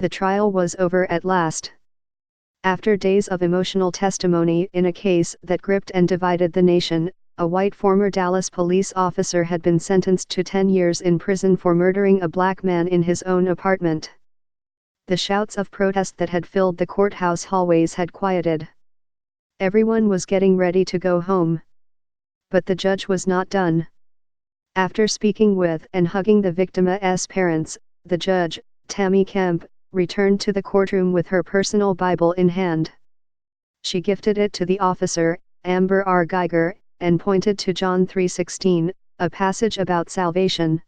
The trial was over at last. After days of emotional testimony in a case that gripped and divided the nation, a white former Dallas police officer had been sentenced to 10 years in prison for murdering a black man in his own apartment. The shouts of protest that had filled the courthouse hallways had quieted. Everyone was getting ready to go home. But the judge was not done. After speaking with and hugging the victim's parents, the judge, Tammy Kemp, returned to the courtroom with her personal Bible in hand. She gifted it to the officer, Amber R. Guyger, and pointed to John 3:16, a passage about salvation.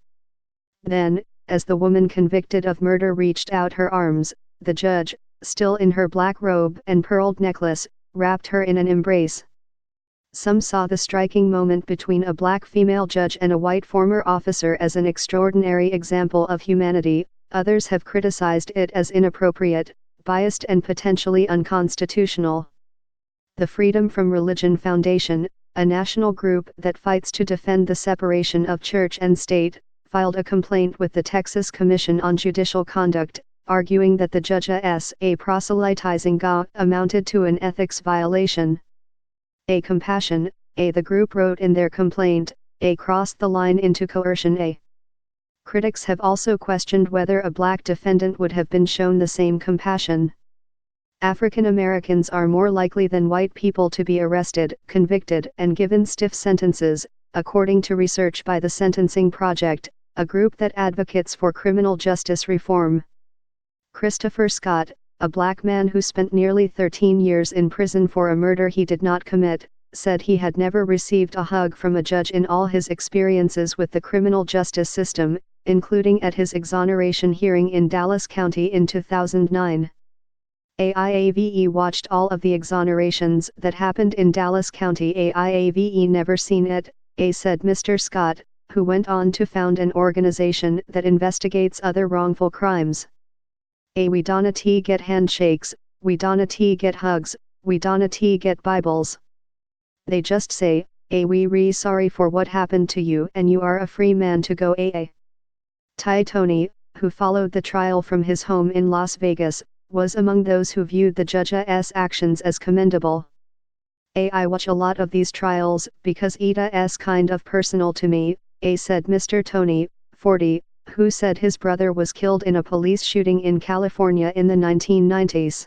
Then, as the woman convicted of murder reached out her arms, the judge, still in her black robe and pearled necklace, wrapped her in an embrace. Some saw the striking moment between a black female judge and a white former officer as an extraordinary example of humanity. Others have criticized it as inappropriate, biased and potentially unconstitutional. The Freedom from Religion Foundation, a national group that fights to defend the separation of church and state, filed a complaint with the Texas Commission on Judicial Conduct, arguing that the judge's proselytizing amounted to an ethics violation. Compassion, the group wrote in their complaint, crossed the line into coercion. Critics have also questioned whether a black defendant would have been shown the same compassion. African Americans are more likely than white people to be arrested, convicted, and given stiff sentences, according to research by the Sentencing Project, a group that advocates for criminal justice reform. Christopher Scott, a black man who spent nearly 13 years in prison for a murder he did not commit, said he had never received a hug from a judge in all his experiences with the criminal justice system, including at his exoneration hearing in Dallas County in 2009. IAVE watched all of the exonerations that happened in Dallas County. IAVE never seen it, said Mr. Scott, who went on to found an organization that investigates other wrongful crimes. We donna get handshakes, we donna get hugs, we donna get Bibles. They just say, we re sorry for what happened to you and you are a free man to go. Ty Tony, who followed the trial from his home in Las Vegas, was among those who viewed the judge's actions as commendable. I watch a lot of these trials because it's kind of personal to me, said Mr. Tony, 40, who said his brother was killed in a police shooting in California in the 1990s.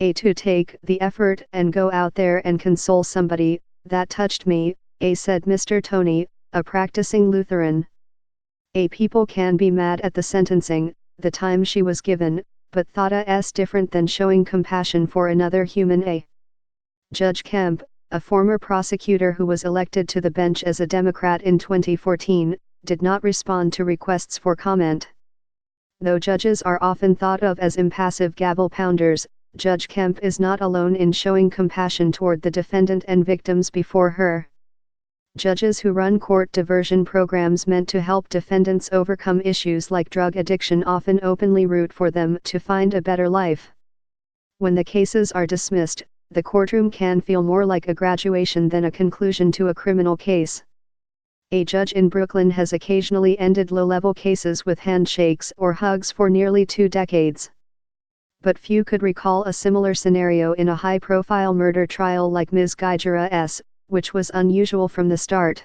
To take the effort and go out there and console somebody, that touched me, said Mr. Tony, a practicing Lutheran. People can be mad at the sentencing, the time she was given, but thought it's different than showing compassion for another human. Judge Kemp, a former prosecutor who was elected to the bench as a Democrat in 2014, did not respond to requests for comment. Though judges are often thought of as impassive gavel pounders, Judge Kemp is not alone in showing compassion toward the defendant and victims before her. Judges who run court diversion programs meant to help defendants overcome issues like drug addiction often openly root for them to find a better life. When the cases are dismissed, the courtroom can feel more like a graduation than a conclusion to a criminal case. A judge in Brooklyn has occasionally ended low-level cases with handshakes or hugs for nearly 2 decades. But few could recall a similar scenario in a high-profile murder trial like Ms. Guyger's, which was unusual from the start.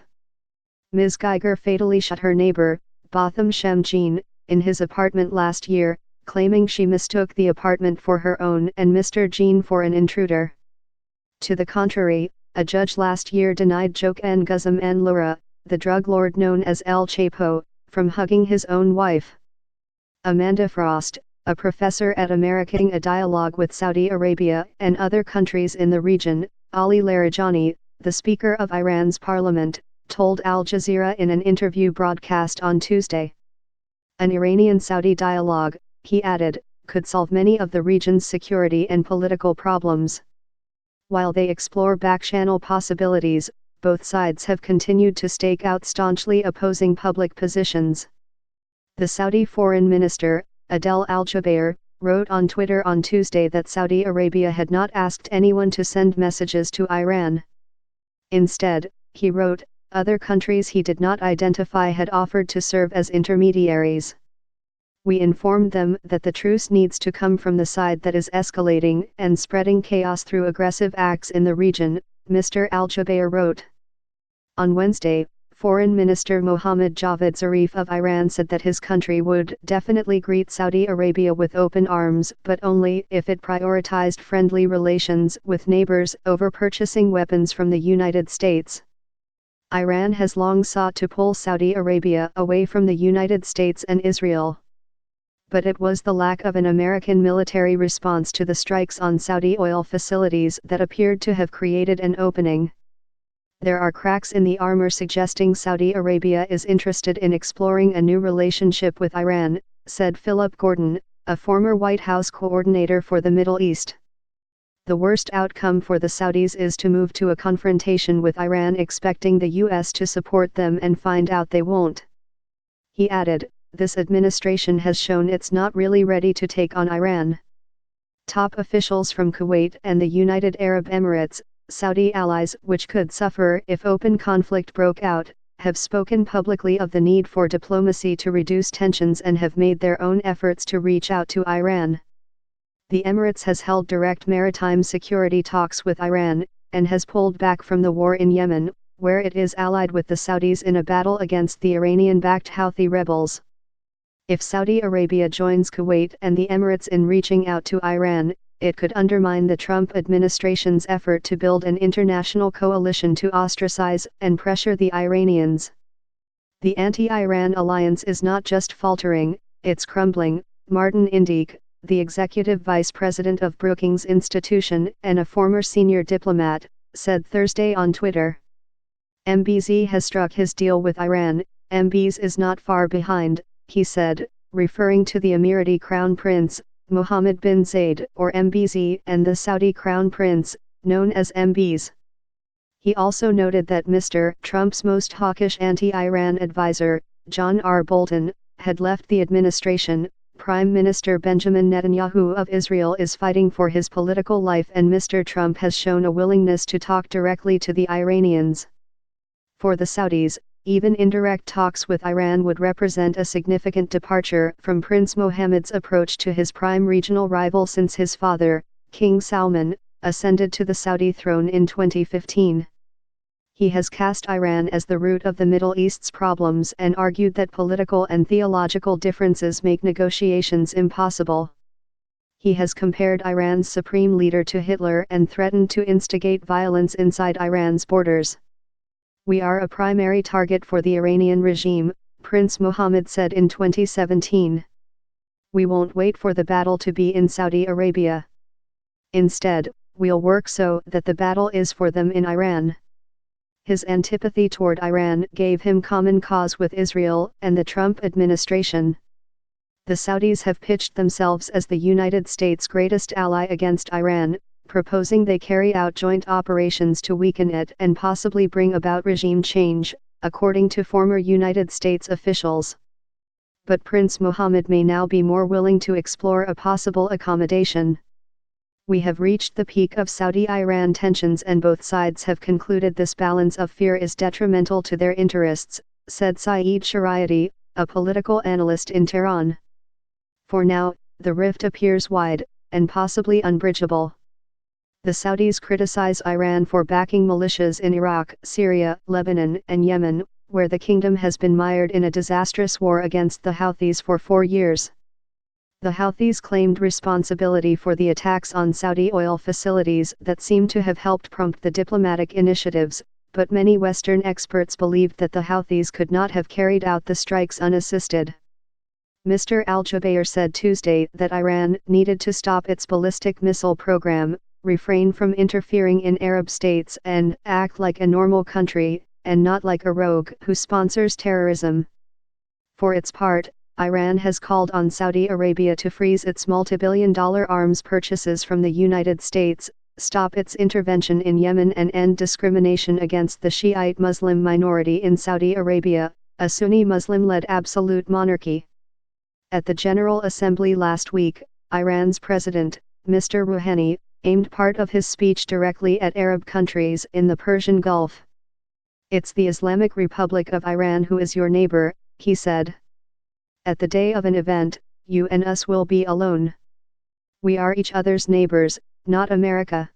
Ms. Guyger fatally shot her neighbor, Botham Shem Jean, in his apartment last year, claiming she mistook the apartment for her own and Mr. Jean for an intruder. To the contrary, a judge last year denied Joke N. Guzman and Laura, the drug lord known as El Chapo, from hugging his own wife. Amanda Frost, a professor at American a Dialogue with Saudi Arabia and other countries in the region, Ali Larijani, the Speaker of Iran's parliament, told Al Jazeera in an interview broadcast on Tuesday. An Iranian-Saudi dialogue, he added, could solve many of the region's security and political problems. While they explore back-channel possibilities, both sides have continued to stake out staunchly opposing public positions. The Saudi foreign minister, Adel Al-Jubeir, wrote on Twitter on Tuesday that Saudi Arabia had not asked anyone to send messages to Iran. Instead, he wrote, other countries he did not identify had offered to serve as intermediaries. We informed them that the truce needs to come from the side that is escalating and spreading chaos through aggressive acts in the region, Mr. Al-Jubair wrote. On Wednesday, Foreign Minister Mohammad Javad Zarif of Iran said that his country would definitely greet Saudi Arabia with open arms, but only if it prioritized friendly relations with neighbors over purchasing weapons from the United States. Iran has long sought to pull Saudi Arabia away from the United States and Israel. But it was the lack of an American military response to the strikes on Saudi oil facilities that appeared to have created an opening. There are cracks in the armor suggesting Saudi Arabia is interested in exploring a new relationship with Iran, said Philip Gordon, a former White House coordinator for the Middle East. The worst outcome for the Saudis is to move to a confrontation with Iran expecting the U.S. to support them and find out they won't. He added, this administration has shown it's not really ready to take on Iran. Top officials from Kuwait and the United Arab Emirates, Saudi allies which could suffer if open conflict broke out, have spoken publicly of the need for diplomacy to reduce tensions and have made their own efforts to reach out to Iran. The Emirates has held direct maritime security talks with Iran, and has pulled back from the war in Yemen, where it is allied with the Saudis in a battle against the Iranian-backed Houthi rebels. If Saudi Arabia joins Kuwait and the Emirates in reaching out to Iran, it could undermine the Trump administration's effort to build an international coalition to ostracize and pressure the Iranians. The anti-Iran alliance is not just faltering, it's crumbling, Martin Indyk, the executive vice president of Brookings Institution and a former senior diplomat, said Thursday on Twitter. MBZ has struck his deal with Iran, MBZ is not far behind, he said, referring to the Emirati Crown Prince, Mohammed bin Zayed or MBZ and the Saudi Crown Prince, known as MBZ. He also noted that Mr. Trump's most hawkish anti-Iran advisor, John R. Bolton, had left the administration. Prime Minister Benjamin Netanyahu of Israel is fighting for his political life and Mr. Trump has shown a willingness to talk directly to the Iranians. For the Saudis, even indirect talks with Iran would represent a significant departure from Prince Mohammed's approach to his prime regional rival since his father, King Salman, ascended to the Saudi throne in 2015. He has cast Iran as the root of the Middle East's problems and argued that political and theological differences make negotiations impossible. He has compared Iran's supreme leader to Hitler and threatened to instigate violence inside Iran's borders. We are a primary target for the Iranian regime, Prince Mohammed said in 2017. We won't wait for the battle to be in Saudi Arabia. Instead, we'll work so that the battle is for them in Iran. His antipathy toward Iran gave him common cause with Israel and the Trump administration. The Saudis have pitched themselves as the United States' greatest ally against Iran, proposing they carry out joint operations to weaken it and possibly bring about regime change, according to former United States officials. But Prince Mohammed may now be more willing to explore a possible accommodation. We have reached the peak of Saudi-Iran tensions and both sides have concluded this balance of fear is detrimental to their interests, said Saeed Shariati, a political analyst in Tehran. For now, the rift appears wide, and possibly unbridgeable. The Saudis criticize Iran for backing militias in Iraq, Syria, Lebanon, and Yemen, where the kingdom has been mired in a disastrous war against the Houthis for 4 years. The Houthis claimed responsibility for the attacks on Saudi oil facilities that seem to have helped prompt the diplomatic initiatives, but many Western experts believed that the Houthis could not have carried out the strikes unassisted. Mr. Al-Jubair said Tuesday that Iran needed to stop its ballistic missile program, refrain from interfering in Arab states and act like a normal country, and not like a rogue who sponsors terrorism. For its part, Iran has called on Saudi Arabia to freeze its multi-billion-dollar arms purchases from the United States, stop its intervention in Yemen and end discrimination against the Shiite Muslim minority in Saudi Arabia, a Sunni Muslim-led absolute monarchy. At the General Assembly last week, Iran's president, Mr. Rouhani, aimed part of his speech directly at Arab countries in the Persian Gulf. It's the Islamic Republic of Iran who is your neighbor, he said. At the day of an event, you and us will be alone. We are each other's neighbors, not America.